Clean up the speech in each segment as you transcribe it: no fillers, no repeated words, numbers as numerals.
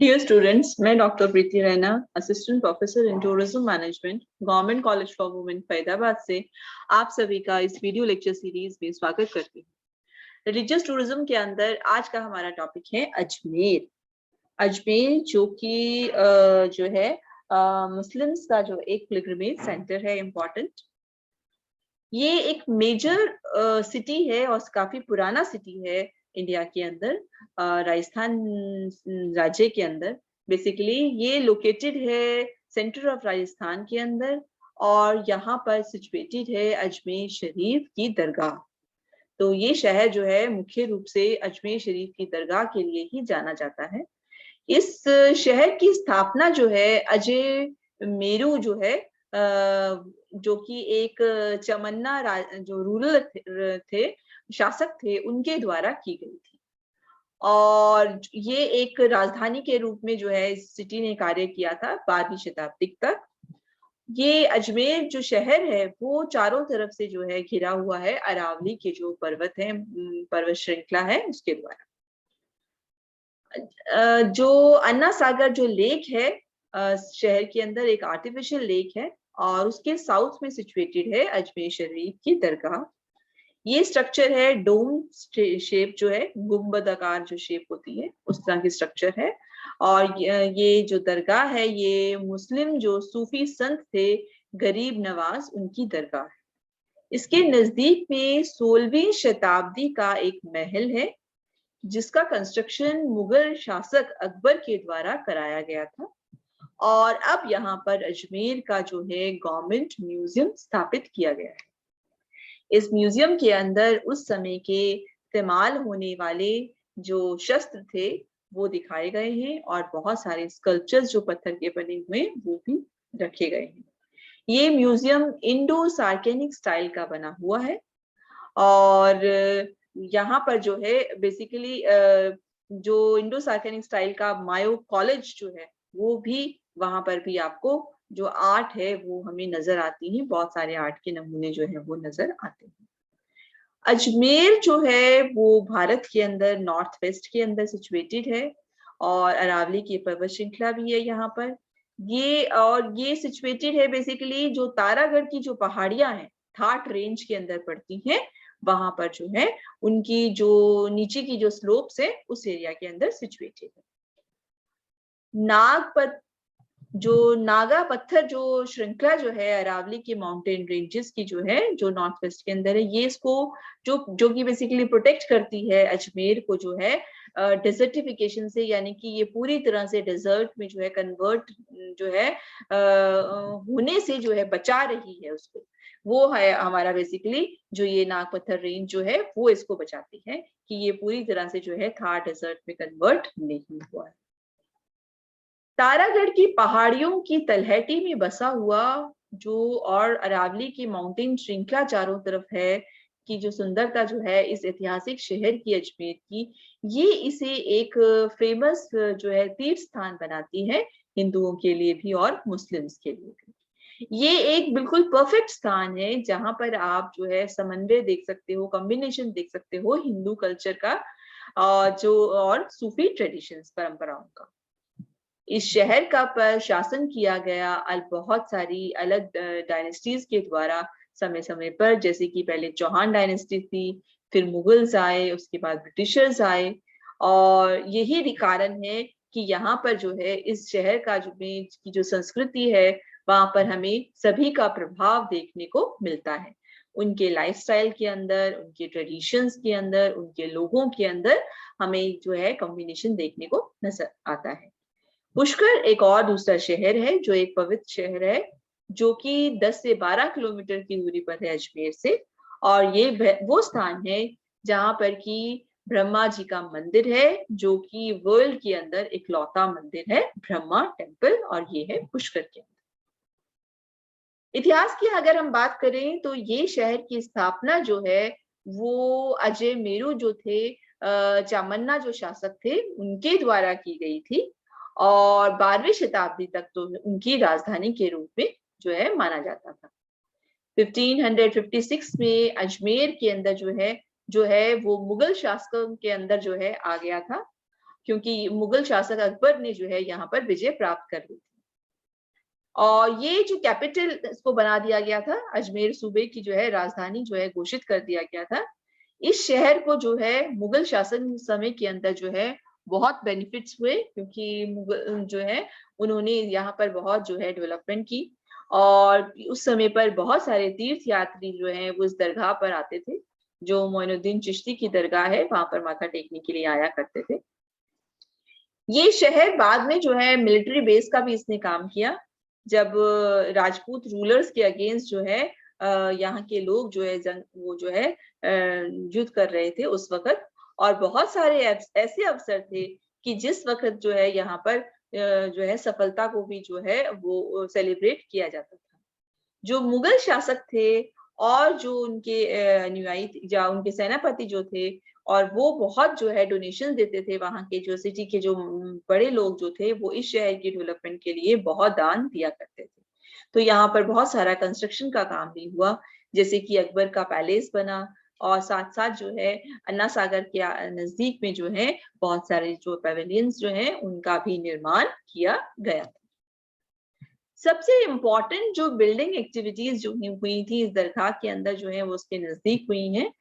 Dear students, मैं doctor Preeti Raina, assistant professor in tourism management, government college for women Faridabad से आप सभी का इस वीडियो लेक्चर सीरीज में स्वागत करती हूँ। रिलीजियस टूरिज्म के अंदर आज का हमारा टॉपिक है अजमेर। अजमेर जो कि जो है मुस्लिम्स का जो एक पिलग्रिमेज सेंटर है, इम्पोर्टेंट। ये एक मेजर सिटी है और काफी पुराना सिटी है इंडिया के अंदर, राजस्थान राज्य के अंदर। बेसिकली ये लोकेटेड है सेंटर ऑफ राजस्थान के अंदर और यहाँ पर सिचुएटेड है अजमेर शरीफ की दरगाह। तो ये शहर जो है मुख्य रूप से अजमेर शरीफ की दरगाह के लिए ही जाना जाता है। इस शहर की स्थापना जो है अजय मेरू जो है जो कि एक चमन्ना जो रूरल थे, शासक थे, उनके द्वारा की गई थी। और ये एक राजधानी के रूप में जो है इस सिटी ने कार्य किया था 12वीं शताब्दी तक। ये अजमेर जो शहर है वो चारों तरफ से जो है घिरा हुआ है अरावली के जो पर्वत है, पर्वत श्रृंखला है, उसके द्वारा। जो अन्ना सागर जो लेक है शहर के अंदर, एक आर्टिफिशियल लेक है और उसके साउथ में सिचुएटेड है अजमेर शरीफ की दरगाह। ये स्ट्रक्चर है डोम शेप, जो है गुंबदाकार जो शेप होती है उस तरह की स्ट्रक्चर है। और ये जो दरगाह है ये मुस्लिम जो सूफी संत थे गरीब नवाज, उनकी दरगाह है। इसके नजदीक में 16वीं शताब्दी का एक महल है जिसका कंस्ट्रक्शन मुगल शासक अकबर के द्वारा कराया गया था। और अब यहाँ पर अजमेर का जो है गवर्नमेंट म्यूजियम स्थापित किया गया है। इस म्यूजियम के अंदर उस समय के इस्तेमाल होने वाले जो शस्त्र थे वो दिखाए गए हैं और बहुत सारे स्कल्पचर्स जो पत्थर के बने हुए वो भी रखे गए हैं। ये म्यूजियम इंडो सार्केनिक स्टाइल का बना हुआ है और यहाँ पर जो है बेसिकली जो इंडो सार्केनिक स्टाइल का मायो कॉलेज जो है वो भी, वहां पर भी आपको जो आर्ट है वो हमें नजर आती है, बहुत सारे आर्ट के नमूने जो है वो नजर आते हैं। अजमेर जो है वो भारत के अंदर नॉर्थ वेस्ट के अंदर सिचुएटेड है और अरावली की पर्वत श्रृंखला भी है यहाँ पर। ये सिचुएटेड है बेसिकली जो तारागढ़ की जो पहाड़ियां हैं थाट रेंज के अंदर पड़ती हैं, वहां पर जो है उनकी जो नीचे की जो स्लोप्स है उस एरिया के अंदर सिचुएटेड है। जो नागा पत्थर जो श्रृंखला जो है अरावली के माउंटेन रेंजेस की जो है जो नॉर्थ वेस्ट के अंदर है, ये इसको जो कि बेसिकली प्रोटेक्ट करती है अजमेर को जो है डेजर्टिफिकेशन से, यानी कि ये पूरी तरह से डेजर्ट में जो है कन्वर्ट जो है होने से जो है बचा रही है उसको। वो है हमारा बेसिकली जो ये नाग पत्थर रेंज जो है वो इसको बचाती है कि ये पूरी तरह से जो है थार डेजर्ट में कन्वर्ट नहीं हुआ है। तारागढ़ की पहाड़ियों की तलहटी में बसा हुआ जो और अरावली की माउंटेन श्रृंखला चारों तरफ है कि जो सुंदरता जो है इस ऐतिहासिक शहर की अजमेर की, ये इसे एक फेमस जो है तीर्थ स्थान बनाती है हिंदुओं के लिए भी और मुस्लिम्स के लिए भी। ये एक बिल्कुल परफेक्ट स्थान है जहां पर आप जो है समन्वय देख सकते हो, कॉम्बिनेशन देख सकते हो हिंदू कल्चर का जो और सूफी ट्रेडिशंस परंपराओं का। इस शहर का पर शासन किया गया बहुत सारी अलग डायनेस्टीज के द्वारा समय समय पर, जैसे कि पहले चौहान डायनेस्टी थी, फिर मुगल्स आए, उसके बाद ब्रिटिशर्स आए। और यही कारण है कि यहाँ पर जो है इस शहर का की जो संस्कृति है वहां पर हमें सभी का प्रभाव देखने को मिलता है। उनके लाइफस्टाइल के अंदर, उनके ट्रेडिशंस के अंदर, उनके लोगों के अंदर हमें जो है कॉम्बिनेशन देखने को नजर आता है। पुष्कर एक और दूसरा शहर है जो एक पवित्र शहर है जो कि 10 से 12 किलोमीटर की दूरी पर है अजमेर से। और ये वो स्थान है जहां पर कि ब्रह्मा जी का मंदिर है जो कि वर्ल्ड के अंदर इकलौता मंदिर है, ब्रह्मा टेम्पल, और ये है पुष्कर के अंदर। इतिहास की अगर हम बात करें तो ये शहर की स्थापना जो है वो अजय मेरू जो थे, चामन्ना जो शासक थे, उनके द्वारा की गई थी और 12वीं शताब्दी तक तो उनकी राजधानी के रूप में जो है माना जाता था। 1556 में अजमेर के अंदर जो है वो मुगल शासकों के अंदर जो है आ गया था क्योंकि मुगल शासक अकबर ने जो है यहाँ पर विजय प्राप्त कर ली थी। और ये जो कैपिटल इसको बना दिया गया था, अजमेर सूबे की जो है राजधानी जो है घोषित कर दिया गया था। इस शहर को जो है मुगल शासन समय के अंदर जो है बहुत बेनिफिट्स हुए, क्योंकि मुगल जो है उन्होंने यहाँ पर बहुत जो है डेवलपमेंट की, और उस समय पर बहुत सारे तीर्थ यात्री जो हैं वो इस दरगाह पर आते थे, जो मोइनुद्दीन चिश्ती की दरगाह है, वहां पर माथा टेकने के लिए आया करते थे। ये शहर बाद में जो है मिलिट्री बेस का भी इसने काम किया, जब राजपूत रूलर्स के अगेंस्ट जो है यहाँ के लोग जो है वो जो है युद्ध कर रहे थे उस वक्त, और बहुत सारे ऐसे अवसर थे कि जिस वक्त जो है यहाँ पर जो है सफलता को भी जो है वो सेलिब्रेट किया जाता था। जो मुगल शासक थे और जो उनके अनुयायी या उनके सेनापति जो थे, और वो बहुत जो है डोनेशन देते थे, वहां के जो सिटी के जो बड़े लोग जो थे वो इस शहर की डेवलपमेंट के लिए बहुत दान दिया करते थे। तो यहाँ पर बहुत सारा कंस्ट्रक्शन का काम भी हुआ, जैसे कि अकबर का पैलेस बना, और साथ साथ जो है अन्ना सागर के नजदीक में जो है बहुत सारे जो पेविलियंस जो है उनका भी निर्माण किया गया था। सबसे इम्पोर्टेंट जो बिल्डिंग एक्टिविटीज जो हुई थी इस दरगाह के अंदर जो है वो उसके नजदीक हुई हैं,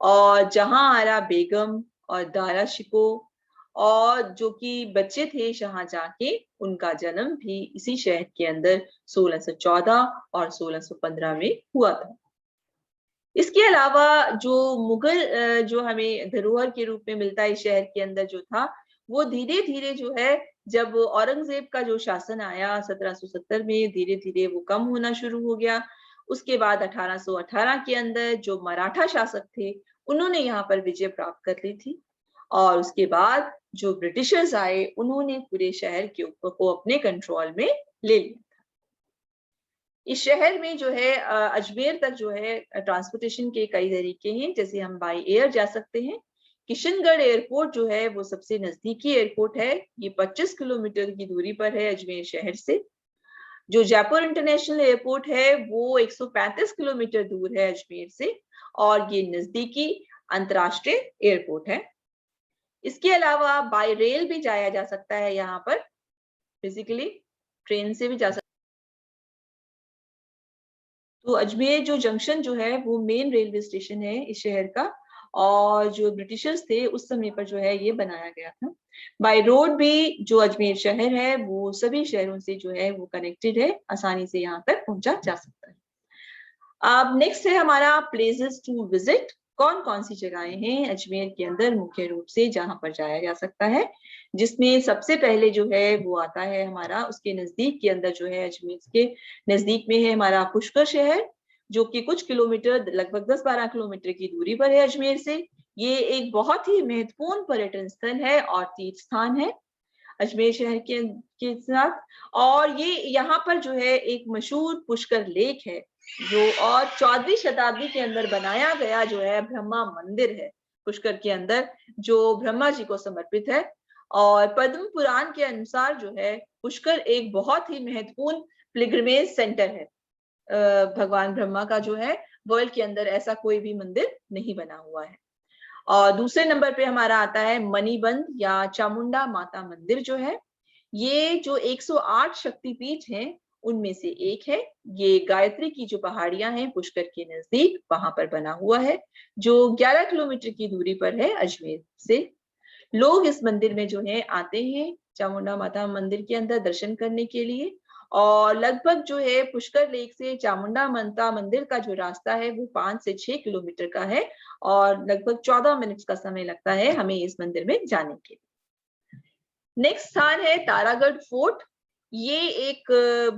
और जहां आरा बेगम और दारा शिको और जो कि बच्चे थे शाहजहां के, उनका जन्म भी इसी शहर के अंदर 1614 और 1615 में हुआ था। इसके अलावा जो मुगल जो हमें धरोहर के रूप में मिलता है इस शहर के अंदर जो था, वो धीरे धीरे जो है जब औरंगजेब का जो शासन आया 1770 में, धीरे धीरे वो कम होना शुरू हो गया। उसके बाद 1818 के अंदर जो मराठा शासक थे उन्होंने यहाँ पर विजय प्राप्त कर ली थी, और उसके बाद जो ब्रिटिशर्स आए उन्होंने पूरे शहर के ऊपर को अपने कंट्रोल में ले लिया। इस शहर में जो है अजमेर तक जो है ट्रांसपोर्टेशन के कई तरीके हैं, जैसे हम बाई एयर जा सकते हैं। किशनगढ़ एयरपोर्ट जो है वो सबसे नजदीकी एयरपोर्ट है, ये 25 किलोमीटर की दूरी पर है अजमेर शहर से। जो जयपुर इंटरनेशनल एयरपोर्ट है वो 135 किलोमीटर दूर है अजमेर से, और ये नजदीकी अंतरराष्ट्रीय एयरपोर्ट है। इसके अलावा बाय रेल भी जाया जा सकता है यहाँ पर, फिजिकली ट्रेन से भी जा सकता। तो अजमेर जो जंक्शन जो है वो मेन रेलवे स्टेशन है इस शहर का, और जो ब्रिटिशर्स थे उस समय पर जो है ये बनाया गया था। बाय रोड भी जो अजमेर शहर है वो सभी शहरों से जो है वो कनेक्टेड है, आसानी से यहाँ तक पहुंचा जा सकता है। अब नेक्स्ट है हमारा प्लेसेस टू विजिट। कौन कौन सी जगहें हैं अजमेर के अंदर मुख्य रूप से जहां पर जाया जा सकता है, जिसमें सबसे पहले जो है वो आता है हमारा उसके नजदीक के अंदर जो है अजमेर के नजदीक में है हमारा पुष्कर शहर, जो कि कुछ किलोमीटर लगभग 10-12 किलोमीटर की दूरी पर है अजमेर से। ये एक बहुत ही महत्वपूर्ण पर्यटन स्थल है और तीर्थ स्थान है अजमेर शहर के साथ। और ये यहाँ पर जो है एक मशहूर पुष्कर लेक है, जो और 14वीं शताब्दी के अंदर बनाया गया जो है ब्रह्मा मंदिर है पुष्कर के अंदर, जो ब्रह्मा जी को समर्पित है। और पद्म पुराण के अनुसार जो है पुष्कर एक बहुत ही महत्वपूर्ण पिलग्रिमेज सेंटर है। भगवान ब्रह्मा का जो है वर्ल्ड के अंदर ऐसा कोई भी मंदिर नहीं बना हुआ है। और दूसरे नंबर पे हमारा आता है मणिबंध या चामुंडा माता मंदिर जो है, ये जो 108 शक्तिपीठ हैं उनमें से एक है। ये गायत्री की जो पहाड़ियां हैं पुष्कर के नजदीक वहां पर बना हुआ है, जो 11 किलोमीटर की दूरी पर है अजमेर से। लोग इस मंदिर में जो है आते हैं चामुंडा माता मंदिर के अंदर दर्शन करने के लिए। और लगभग जो है पुष्कर लेक से चामुंडा माता मंदिर का जो रास्ता है वो 5 से 6 किलोमीटर का है, और लगभग 14 मिनट का समय लगता है हमें इस मंदिर में जाने के लिए। नेक्स्ट स्थान है तारागढ़ फोर्ट। ये एक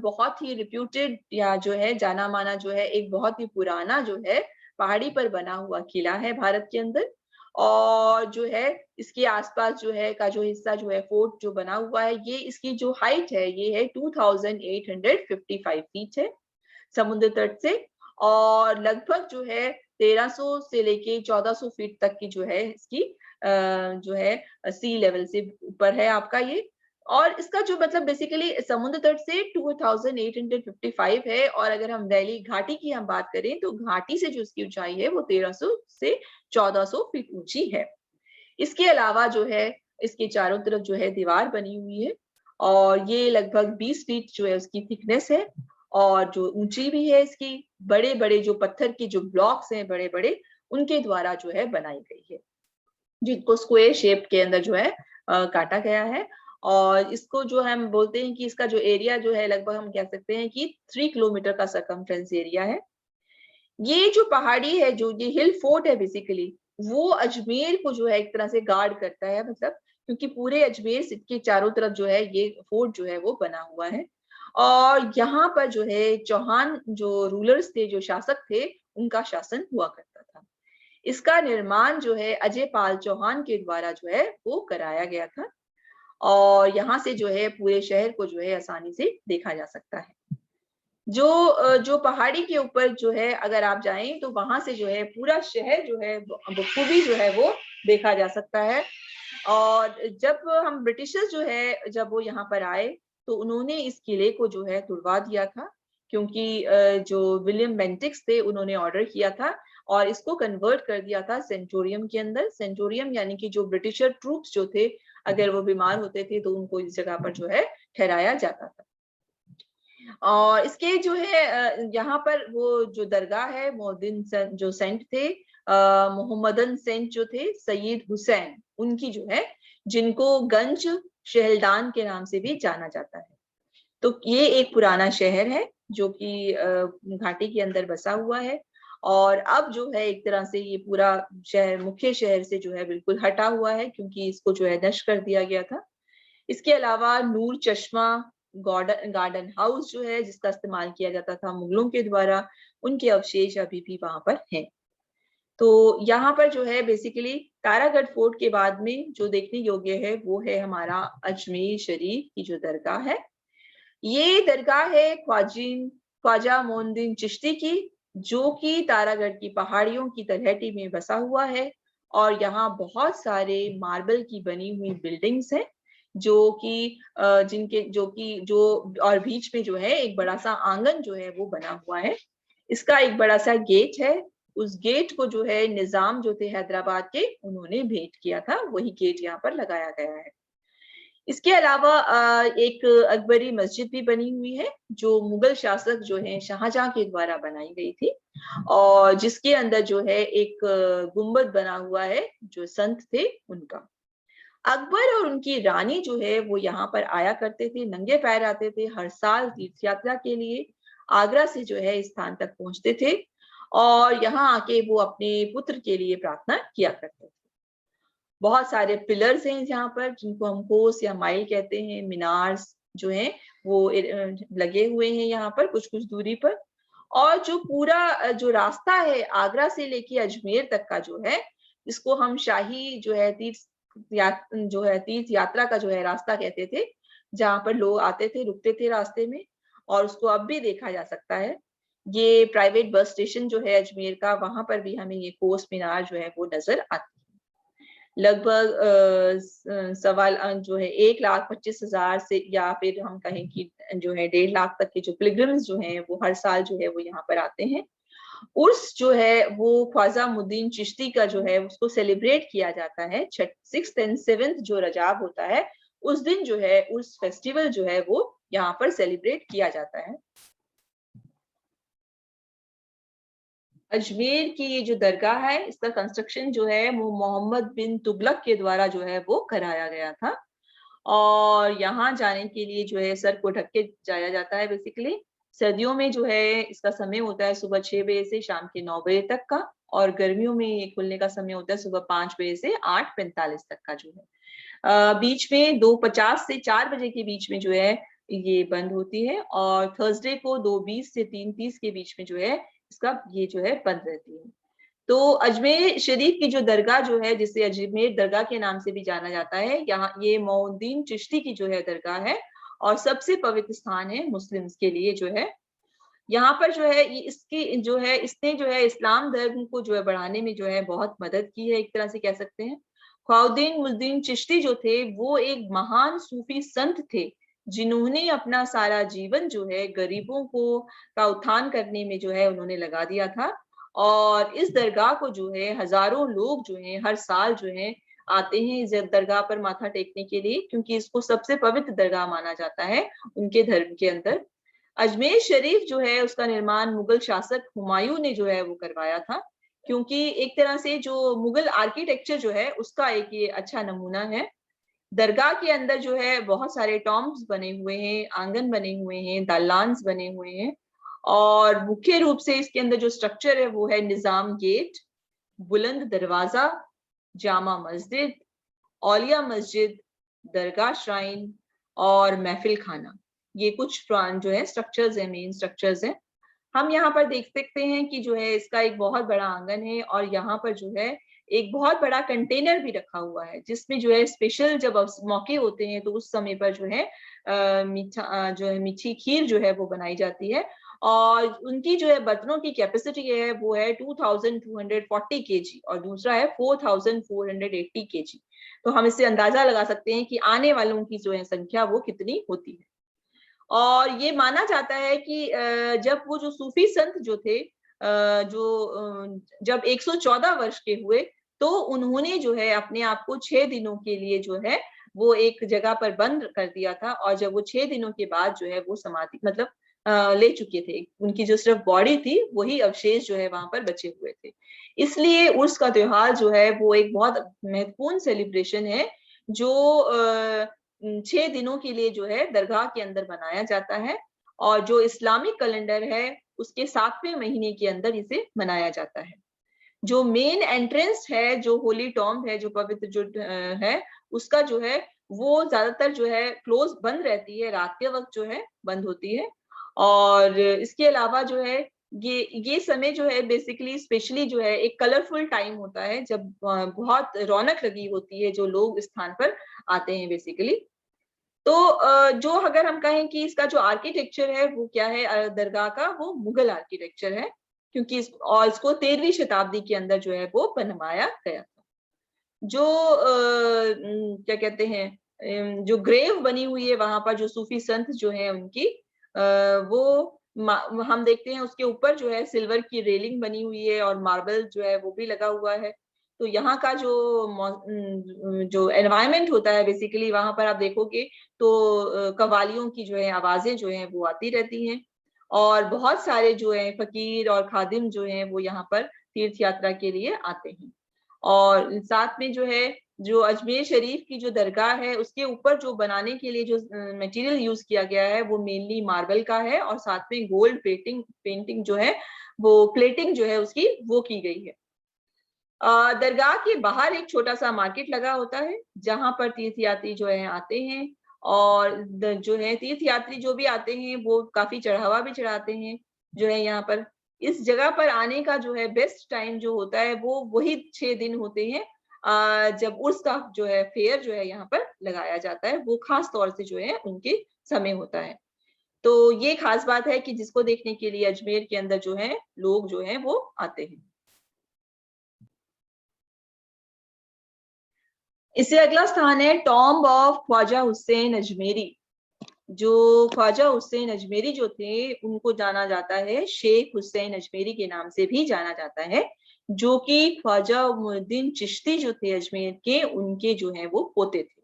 बहुत ही रिप्यूटेड या जो है जाना माना जो है एक बहुत ही पुराना जो है पहाड़ी पर बना हुआ किला है भारत के अंदर। और जो है इसके आसपास जो है का जो हिस्सा जो है फोर्ट जो बना हुआ है, ये इसकी जो हाइट है ये है 2855 फीट है समुद्र तट से, और लगभग जो है 1300 से लेके 1400 फीट तक की जो है इसकी जो है सी लेवल से ऊपर है आपका ये। और इसका जो मतलब बेसिकली समुद्र तट से 2855 है, और अगर हम वैली घाटी की हम बात करें तो घाटी से जो इसकी ऊंचाई है वो 1300 से 1400 फीट ऊंची है। इसके अलावा जो है इसके चारों तरफ जो है दीवार बनी हुई है और ये लगभग 20 फीट जो है उसकी थिकनेस है और जो ऊंची भी है इसकी, बड़े बड़े जो पत्थर के जो ब्लॉक्स हैं बड़े बड़े, उनके द्वारा जो है बनाई गई है, जिनको स्क्वायर शेप के अंदर जो है काटा गया है। और इसको जो हम बोलते हैं कि इसका जो एरिया जो है लगभग हम कह सकते हैं कि 3 किलोमीटर का सर्कमफ्रेंस एरिया है। ये जो पहाड़ी है, जो ये हिल फोर्ट है बेसिकली, वो अजमेर को जो है एक तरह से गार्ड करता है, मतलब क्योंकि पूरे अजमेर के चारों तरफ जो है ये फोर्ट जो है वो बना हुआ है। और यहाँ पर जो है चौहान जो रूलर्स थे, जो शासक थे, उनका शासन हुआ करता था। इसका निर्माण जो है अजय पाल चौहान के द्वारा जो है वो कराया गया था और यहाँ से जो है पूरे शहर को जो है आसानी से देखा जा सकता है। जो पहाड़ी के ऊपर जो है अगर आप जाएं तो वहां से जो है पूरा शहर जो है बखूबी जो है वो देखा जा सकता है। और जब हम ब्रिटिशर्स जो है जब वो यहाँ पर आए तो उन्होंने इस किले को जो है तुड़वा दिया था, क्योंकि जो विलियम बेंटिक्स थे उन्होंने ऑर्डर किया था और इसको कन्वर्ट कर दिया था सेंचुरियम के अंदर। सेंचुरियम यानी कि जो ब्रिटिशर ट्रूप्स जो थे, अगर वो बीमार होते थे तो उनको इस जगह पर जो है ठहराया जाता था। और इसके जो है यहाँ पर वो जो दरगाह है, मोहद्दीन जो सेंट थे, मोहम्मदन सेंट जो थे, सईद हुसैन, उनकी जो है, जिनको गंज शहलदान के नाम से भी जाना जाता है। तो ये एक पुराना शहर है जो कि घाटी के अंदर बसा हुआ है और अब जो है एक तरह से ये पूरा शहर मुख्य शहर से जो है बिल्कुल हटा हुआ है, क्योंकि इसको जो है नष्ट कर दिया गया था। इसके अलावा नूर चश्मा गार्डन हाउस जो है, जिसका इस्तेमाल किया जाता था मुगलों के द्वारा, उनके अवशेष अभी भी वहां पर हैं। तो यहाँ पर जो है बेसिकली तारागढ़ फोर्ट के बाद में जो देखने योग्य है वो है हमारा अजमेर शरीफ की जो दरगाह है। ये दरगाह है ख्वाजा मोइनुद्दीन चिश्ती की, जो कि तारागढ़ की पहाड़ियों की तलहटी में बसा हुआ है। और यहाँ बहुत सारे मार्बल की बनी हुई बिल्डिंग्स हैं, जो कि जो और बीच में जो है एक बड़ा सा आंगन जो है वो बना हुआ है। इसका एक बड़ा सा गेट है, उस गेट को जो है निजाम जो थे हैदराबाद के, उन्होंने भेंट किया था, वही गेट यहाँ पर लगाया गया है। इसके अलावा एक अकबरी मस्जिद भी बनी हुई है, जो मुगल शासक जो है शाहजहां के द्वारा बनाई गई थी और जिसके अंदर जो है एक गुम्बद बना हुआ है, जो संत थे उनका। अकबर और उनकी रानी जो है वो यहाँ पर आया करते थे, नंगे पैर आते थे हर साल तीर्थ यात्रा के लिए। आगरा से जो है इस स्थान तक पहुंचते थे और यहाँ आके वो अपने पुत्र के लिए प्रार्थना किया करते थे। बहुत सारे पिलर्स हैं यहाँ पर, जिनको हम कोस या माइल कहते हैं, मीनार्स जो हैं वो लगे हुए हैं यहाँ पर कुछ कुछ दूरी पर। और जो पूरा जो रास्ता है आगरा से लेके अजमेर तक का जो है, इसको हम शाही जो है तीर्थ यात्रा का जो है रास्ता कहते थे, जहाँ पर लोग आते थे, रुकते थे रास्ते में, और उसको अब भी देखा जा सकता है। ये प्राइवेट बस स्टेशन जो है अजमेर का, वहां पर भी हमें ये कोस मीनार जो है वो नजर आती है। लगभग सवाल जो है 1,25,000 से, या फिर हम कहें कि जो है 1.5 लाख तक के जो पिलग्रिम्स जो हैं वो हर साल जो है वो यहाँ पर आते हैं। उर्स जो है वो ख्वाजा मुद्दीन चिश्ती का जो है उसको सेलिब्रेट किया जाता है 6th and 7th जो रजाब होता है, उस दिन जो है उर्स फेस्टिवल जो है वो यहाँ पर सेलिब्रेट किया जाता है। अजमेर की ये जो दरगाह है, इसका कंस्ट्रक्शन जो है वो मोहम्मद बिन तुगलक के द्वारा जो है वो कराया गया था। और यहाँ जाने के लिए जो है सर को ढक के जाया जाता है बेसिकली। सर्दियों में जो है इसका समय होता है सुबह 6 बजे से शाम के 9 बजे तक का, और गर्मियों में ये खुलने का समय होता है सुबह 5 बजे से 8:45 तक का जो है। बीच में 2:50 से 4 बजे के बीच में जो है ये बंद होती है, और थर्सडे को 2:20 से 3:30 के बीच में जो है इसका ये जो है बंद रहती है। तो अजमेर शरीफ की जो दरगाह जो है, जिसे अजमेर दरगाह के नाम से भी जाना जाता है, यहाँ ये मोइनुद्दीन चिश्ती की जो है दरगाह है और सबसे पवित्र स्थान है मुस्लिम्स के लिए जो है। यहाँ पर जो है इसने जो है इस्लाम धर्म को जो है बढ़ाने में जो है बहुत मदद की है, एक तरह से कह सकते हैं। ख्वाउद्दीन मुद्दीन चिश्ती जो थे वो एक महान सूफी संत थे, जिन्होंने अपना सारा जीवन जो है गरीबों को का उत्थान करने में जो है उन्होंने लगा दिया था। और इस दरगाह को जो है हजारों लोग जो है हर साल जो है आते हैं इस दरगाह पर माथा टेकने के लिए, क्योंकि इसको सबसे पवित्र दरगाह माना जाता है उनके धर्म के अंदर। अजमेर शरीफ जो है उसका निर्माण मुगल शासक हुमायूं ने जो है वो करवाया था, क्योंकि एक तरह से जो मुगल आर्किटेक्चर जो है उसका एक ये अच्छा नमूना है। दरगाह के अंदर जो है बहुत सारे टॉम्ब्स बने हुए हैं, आंगन बने हुए हैं, दालान्स बने हुए हैं, और मुख्य रूप से इसके अंदर जो स्ट्रक्चर है वो है निजाम गेट, बुलंद दरवाजा, जामा मस्जिद, औलिया मस्जिद, दरगाह श्राइन और महफिल खाना। ये कुछ पुरान जो है स्ट्रक्चर्स है, मेन स्ट्रक्चर्स हैं। हम यहाँ पर देख सकते हैं कि जो है इसका एक बहुत बड़ा आंगन है, और यहाँ पर जो है एक बहुत बड़ा कंटेनर भी रखा हुआ है, जिसमें जो है स्पेशल जब मौके होते हैं तो उस समय पर जो है मीठा जो है मीठी खीर जो है वो बनाई जाती है। और उनकी जो है बर्तनों की कैपेसिटी है वो है 2240 केजी, और दूसरा है 4480 केजी। तो हम इससे अंदाजा लगा सकते हैं कि आने वालों की जो है संख्या वो कितनी होती है। और ये माना जाता है कि जब वो जो सूफी संत जो थे, जब 114 वर्ष के हुए, तो उन्होंने जो है अपने आप को 6 दिनों के लिए जो है वो एक जगह पर बंद कर दिया था, और जब वो 6 दिनों के बाद जो है वो समाधि मतलब ले चुके थे, उनकी जो सिर्फ बॉडी थी वही अवशेष जो है वहां पर बचे हुए थे। इसलिए उर्स का त्योहार जो है वो एक बहुत महत्वपूर्ण सेलिब्रेशन है, जो 6 दिनों के लिए जो है दरगाह के अंदर बनाया जाता है, और जो इस्लामिक कैलेंडर है उसके 7वें महीने के अंदर इसे मनाया जाता है। जो मेन एंट्रेंस है, जो होली टॉम्ब है, जो पवित्र जो है, उसका जो है वो ज्यादातर जो है क्लोज बंद रहती है, रात के वक्त जो है बंद होती है। और इसके अलावा जो है ये समय जो है बेसिकली स्पेशली जो है एक कलरफुल टाइम होता है, जब बहुत रौनक लगी होती है जो लोग इस स्थान पर आते हैं बेसिकली। तो जो अगर हम कहें कि इसका जो आर्किटेक्चर है वो क्या है, दरगाह का वो मुगल आर्किटेक्चर है, क्योंकि और इसको 13वीं शताब्दी के अंदर जो है वो बनवाया गया था। जो क्या कहते हैं, जो ग्रेव बनी हुई है वहां पर जो सूफी संत जो है उनकी, वो हम देखते हैं उसके ऊपर जो है सिल्वर की रेलिंग बनी हुई है, और मार्बल जो है वो भी लगा हुआ है। तो यहाँ का जो एनवायरनमेंट होता है बेसिकली, वहां पर आप देखोगे तो कव्वालियों की जो है आवाजें जो है वो आती रहती हैं, और बहुत सारे जो है फकीर और खादिम जो हैं वो यहाँ पर तीर्थ यात्रा के लिए आते हैं। और साथ में जो है जो अजमेर शरीफ की जो दरगाह है उसके ऊपर जो बनाने के लिए जो मटेरियल यूज किया गया है वो मेनली मार्बल का है, और साथ में गोल्ड पेंटिंग जो है वो प्लेटिंग जो है उसकी वो की गई है। दरगाह के बाहर एक छोटा सा मार्केट लगा होता है, जहां पर तीर्थयात्री जो है आते हैं, और जो है तीर्थयात्री जो भी आते हैं वो काफी चढ़ावा भी चढ़ाते हैं जो है यहाँ पर। इस जगह पर आने का जो है बेस्ट टाइम जो होता है वो वही 6 दिन होते हैं, जब उर्स का जो है फेयर जो है यहाँ पर लगाया जाता है, वो खास तौर से जो है उनके समय होता है। तो ये खास बात है कि जिसको देखने के लिए अजमेर के अंदर जो है लोग जो है वो आते हैं। इससे अगला स्थान है टॉम्ब ऑफ ख्वाजा हुसैन अजमेरी। जो ख्वाजा हुसैन अजमेरी जो थे उनको जाना जाता है शेख हुसैन अजमेरी के नाम से भी जाना जाता है, जो कि ख्वाजा मुइनुद्दीन चिश्ती जो थे अजमेर के, उनके जो है वो पोते थे।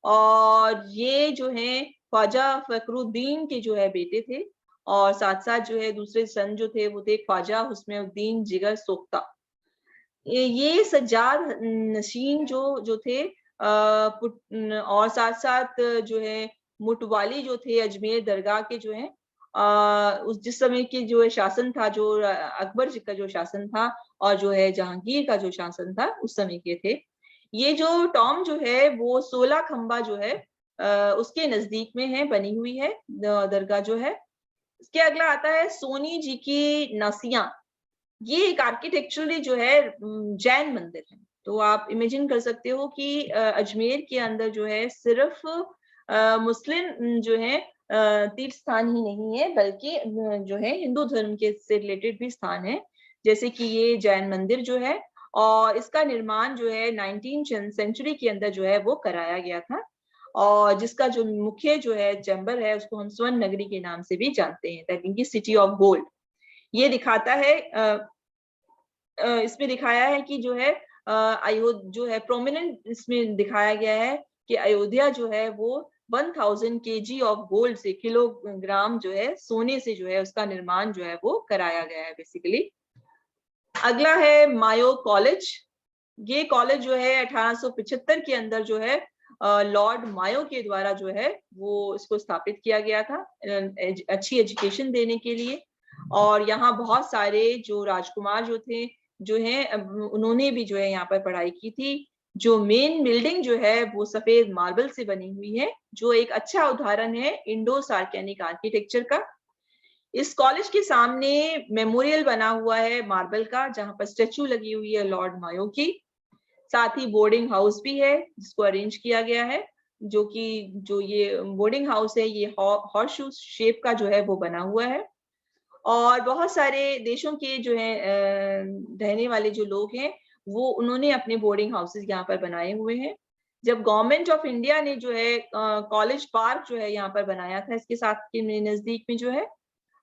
और ये जो है ख्वाजा फखरुद्दीन के जो है बेटे थे, और साथ साथ जो है दूसरे सन जो थे वो थे ख्वाजा हुस्नुद्दीन जिगर सोख्ता। ये सज्जाद नशीन जो थे, और साथ साथ जो है मुटवाली जो थे अजमेर दरगाह के जो है, उस जिस समय के जो है शासन था, जो अकबर जी का जो शासन था और जो है जहांगीर का जो शासन था उस समय के थे। ये जो टॉम जो है वो 16 खंबा जो है उसके नजदीक में है, बनी हुई है दरगाह जो है। इसके अगला आता है सोनी जी की नासिया। ये एक आर्किटेक्चरली जो है जैन मंदिर है। तो आप इमेजिन कर सकते हो कि अजमेर के अंदर जो है सिर्फ मुस्लिम जो है तीर्थ स्थान ही नहीं है, बल्कि जो है हिंदू धर्म के से रिलेटेड भी स्थान है, जैसे कि ये जैन मंदिर जो है। और इसका निर्माण जो है 19th सेंचुरी के अंदर जो है वो कराया गया था, और जिसका जो मुख्य जो है चैम्बर है उसको हम स्वर्ण नगरी के नाम से भी जानते हैं, दैट मीन की सिटी ऑफ गोल्ड। ये दिखाता है इसमें दिखाया है कि जो है जो है प्रोमिनेंट इसमें दिखाया गया है कि अयोध्या जो है वो 1000 kg ऑफ गोल्ड से, किलोग्राम जो है सोने से जो है उसका निर्माण जो है वो कराया गया है बेसिकली। अगला है मायो कॉलेज। ये कॉलेज जो है 1875 के अंदर जो है लॉर्ड मायो के द्वारा जो है वो इसको स्थापित किया गया था अच्छी एजुकेशन देने के लिए। और यहाँ बहुत सारे जो राजकुमार जो थे जो है उन्होंने भी जो है यहाँ पर पढ़ाई की थी। जो मेन बिल्डिंग जो है वो सफेद मार्बल से बनी हुई है, जो एक अच्छा उदाहरण है इंडो सार्केनिक आर्किटेक्चर का। इस कॉलेज के सामने मेमोरियल बना हुआ है मार्बल का, जहां पर स्टेचू लगी हुई है लॉर्ड मायो की। साथ ही बोर्डिंग हाउस भी है जिसको अरेंज किया गया है, जो ये बोर्डिंग हाउस है ये हॉर्स शू शेप का जो है वो बना हुआ है। और बहुत सारे देशों के जो है रहने वाले जो लोग हैं वो उन्होंने अपने बोर्डिंग हाउसेस यहाँ पर बनाए हुए हैं। जब गवर्नमेंट ऑफ इंडिया ने जो है कॉलेज पार्क जो है यहाँ पर बनाया था इसके साथ के नजदीक में जो है,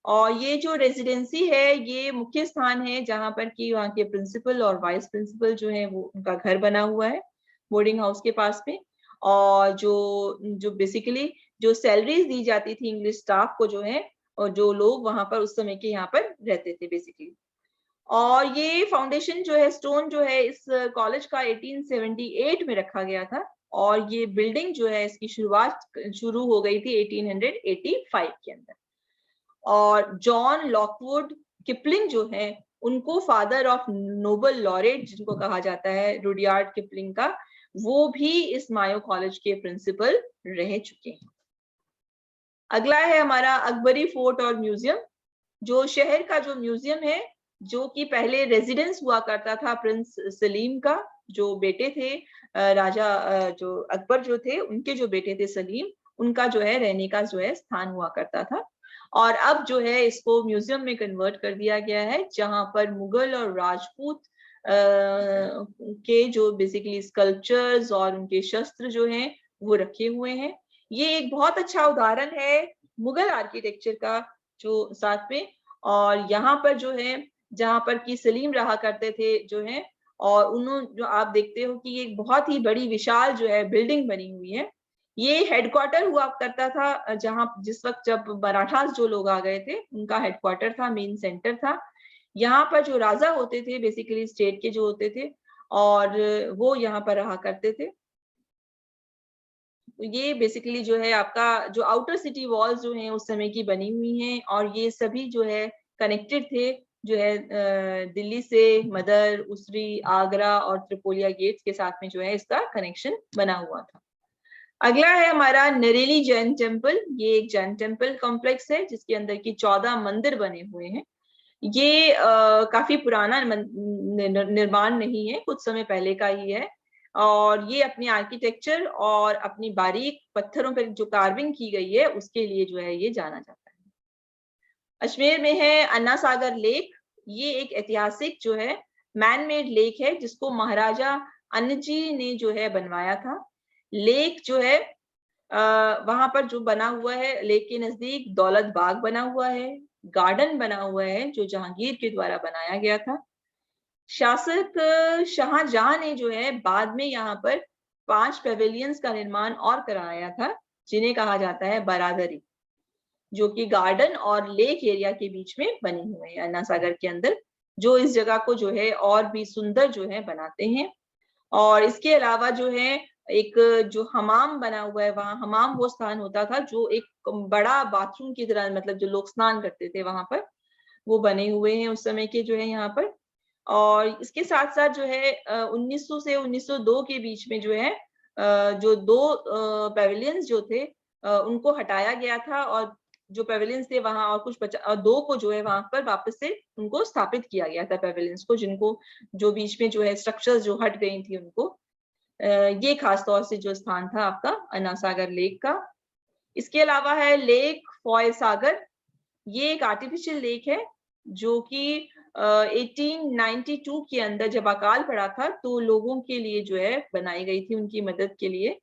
और ये जो रेजिडेंसी है ये मुख्य स्थान है जहां पर कि वहाँ के प्रिंसिपल और वाइस प्रिंसिपल जो है वो उनका घर बना हुआ है बोर्डिंग हाउस के पास में। और जो बेसिकली जो सैलरीज दी जाती थी इंग्लिश स्टाफ को जो है, और जो लोग वहां पर उस समय के यहाँ पर रहते थे बेसिकली। और ये फाउंडेशन जो है स्टोन जो है इस कॉलेज का 1878 में रखा गया था, और ये बिल्डिंग जो है इसकी शुरुआत शुरू हो गई थी 1885 के अंदर। और जॉन लॉकवुड किपलिंग जो है उनको फादर ऑफ नोबल लॉरेट जिनको कहा जाता है रुडयार्ड किपलिंग का, वो भी इस मायो कॉलेज के प्रिंसिपल रह चुके हैं। अगला है हमारा अकबरी फोर्ट और म्यूजियम। जो शहर का जो म्यूजियम है, जो कि पहले रेजिडेंस हुआ करता था प्रिंस सलीम का, जो बेटे थे राजा जो अकबर जो थे उनके जो बेटे थे सलीम, उनका जो है रहने का जो है स्थान हुआ करता था। और अब जो है इसको म्यूजियम में कन्वर्ट कर दिया गया है, जहां पर मुगल और राजपूत के जो बेसिकली स्कल्पचर्स और उनके शस्त्र जो हैं वो रखे हुए हैं। ये एक बहुत अच्छा उदाहरण है मुगल आर्किटेक्चर का जो साथ में। और यहाँ पर जो है जहाँ पर कि सलीम रहा करते थे जो है, और उन्होंने जो आप देखते हो कि ये एक बहुत ही बड़ी विशाल जो है बिल्डिंग बनी हुई है। ये हेडक्वार्टर हुआ करता था जहां जिस वक्त जब मराठास जो लोग आ गए थे उनका हेडक्वार्टर था, मेन सेंटर था। यहाँ पर जो राजा होते थे बेसिकली स्टेट के जो होते थे, और वो यहाँ पर रहा करते थे। ये बेसिकली जो है आपका जो आउटर सिटी वॉल्स जो हैं उस समय की बनी हुई हैं, और ये सभी जो है कनेक्टेड थे जो है दिल्ली से मदर, उसरी, आगरा और त्रिपोलिया गेट्स के साथ में जो है इसका कनेक्शन बना हुआ था। अगला है हमारा नरेली जैन टेम्पल। ये एक जैन टेम्पल कॉम्प्लेक्स है जिसके अंदर की 14 मंदिर बने हुए हैं। ये काफी पुराना निर्माण नहीं है, कुछ समय पहले का ही है। और ये अपनी आर्किटेक्चर और अपनी बारीक पत्थरों पर जो कार्विंग की गई है उसके लिए जो है ये जाना जाता है। अजमेर में है अन्ना सागर लेक। ये एक ऐतिहासिक जो है मैन मेड लेक है जिसको महाराजा अन्नजी ने जो है बनवाया था। लेक जो है वहां पर जो बना हुआ है लेक के नजदीक दौलत बाग बना हुआ है, गार्डन बना हुआ है जो जहांगीर के द्वारा बनाया गया था। शासक शाहजहां ने जो है बाद में यहाँ पर 5 पेविलियंस का निर्माण और कराया था, जिन्हें कहा जाता है बरादरी, जो कि गार्डन और लेक एरिया के बीच में बने हुए हैं अन्ना सागर के अंदर, जो इस जगह को जो है और भी सुंदर जो है बनाते हैं। और इसके अलावा जो है एक जो हमाम बना हुआ है, वहां हमाम वो स्थान होता था जो एक बड़ा बाथरूम की तरह, मतलब जो लोग स्नान करते थे वहां पर, वो बने हुए हैं उस समय के जो है यहाँ पर। और इसके साथ साथ जो है 1900 से 1902 के बीच में जो है जो 2 पेविलियंस जो थे उनको हटाया गया था, और जो पेविलियंस थे वहां और कुछ बचा, और 2 को जो है वहां पर वापस से उनको स्थापित किया गया था पेविलियंस को, जिनको जो बीच में जो है स्ट्रक्चर्स जो हट गई थी उनको। ये खास तौर से जो स्थान था आपका अन्ना सागर लेक का। इसके अलावा है लेक फॉय सागर। ये एक आर्टिफिशियल लेक है जो कि 1892 के अंदर जब अकाल पड़ा था तो लोगों के लिए जो है बनाई गई थी, उनकी मदद के लिए।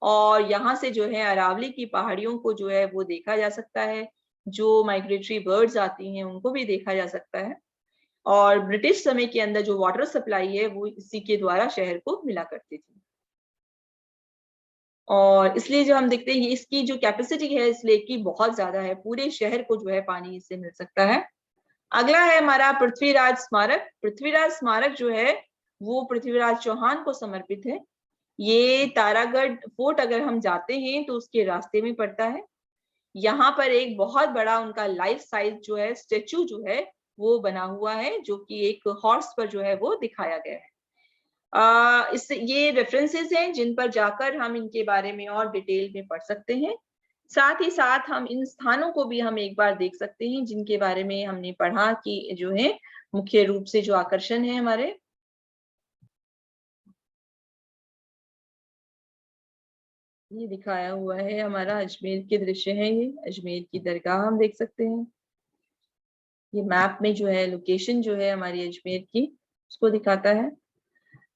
और यहाँ से जो है अरावली की पहाड़ियों को जो है वो देखा जा सकता है, जो माइग्रेटरी बर्ड्स आती हैं उनको भी देखा जा सकता है। और ब्रिटिश समय के अंदर जो वाटर सप्लाई है वो इसी के द्वारा शहर को मिला करती थी। और इसलिए जो हम देखते हैं इसकी जो कैपेसिटी है इस लेक की बहुत ज्यादा है, पूरे शहर को जो है पानी इससे मिल सकता है। अगला है हमारा पृथ्वीराज स्मारक। पृथ्वीराज स्मारक जो है वो पृथ्वीराज चौहान को समर्पित है। ये तारागढ़ फोर्ट अगर हम जाते हैं तो उसके रास्ते में पड़ता है। यहाँ पर एक बहुत बड़ा उनका लाइफ साइज जो है स्टेचू जो है वो बना हुआ है, जो कि एक हॉर्स पर जो है वो दिखाया गया है। इस ये रेफरेंसेस हैं जिन पर जाकर हम इनके बारे में और डिटेल में पढ़ सकते हैं। साथ ही साथ हम इन स्थानों को भी हम एक बार देख सकते हैं जिनके बारे में हमने पढ़ा कि जो है मुख्य रूप से जो आकर्षण है हमारे। ये दिखाया हुआ है हमारा अजमेर के दृश्य है, ये अजमेर की दरगाह हम देख सकते हैं। ये मैप में जो है लोकेशन जो है हमारी अजमेर की उसको दिखाता है।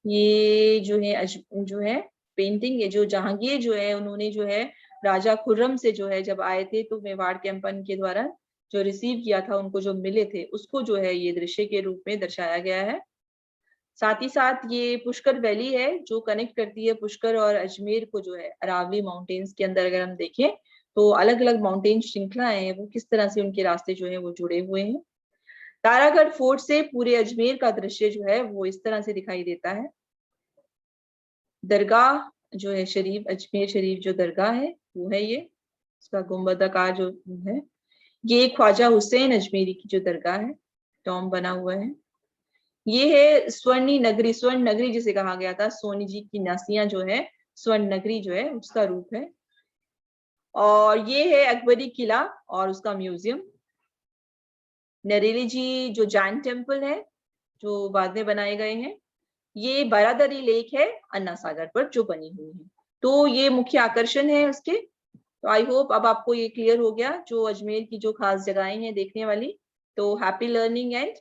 ये जो है जो है पेंटिंग है, जो जहांगीर जो है उन्होंने जो है राजा खुर्रम से जो है जब आए थे तो मेवाड़ कैंपन के द्वारा जो रिसीव किया था, उनको जो मिले थे उसको जो है ये दृश्य के रूप में दर्शाया गया है। साथ ही साथ ये पुष्कर वैली है जो कनेक्ट करती है पुष्कर और अजमेर को जो है अरावली माउंटेन्स के अंदर। अगर हम देखें तो अलग अलग माउंटेन श्रृंखलाएं हैं वो किस तरह से उनके रास्ते जो है वो जुड़े हुए हैं। तारागढ़ फोर्ट से पूरे अजमेर का दृश्य जो है वो इस तरह से दिखाई देता है। दरगाह जो है शरीफ, अजमेर शरीफ जो दरगाह है वो है ये, इसका गुंबदाकार जो है। ये ख्वाजा हुसैन अजमेरी की जो दरगाह है, टॉम बना हुआ है। ये है स्वर्णी नगरी, स्वर्ण नगरी जिसे कहा गया था, सोनी जी की नासियां जो है स्वर्ण नगरी जो है उसका रूप है। और ये है अकबरी किला और उसका म्यूजियम। नरेली जी जो जैन टेम्पल है जो बाद में बनाए गए हैं। ये बारादरी लेक है अन्ना सागर पर जो बनी हुई है। तो ये मुख्य आकर्षण है उसके। तो आई होप अब आपको ये क्लियर हो गया जो अजमेर की जो खास जगहें हैं देखने वाली। तो हैप्पी लर्निंग एंड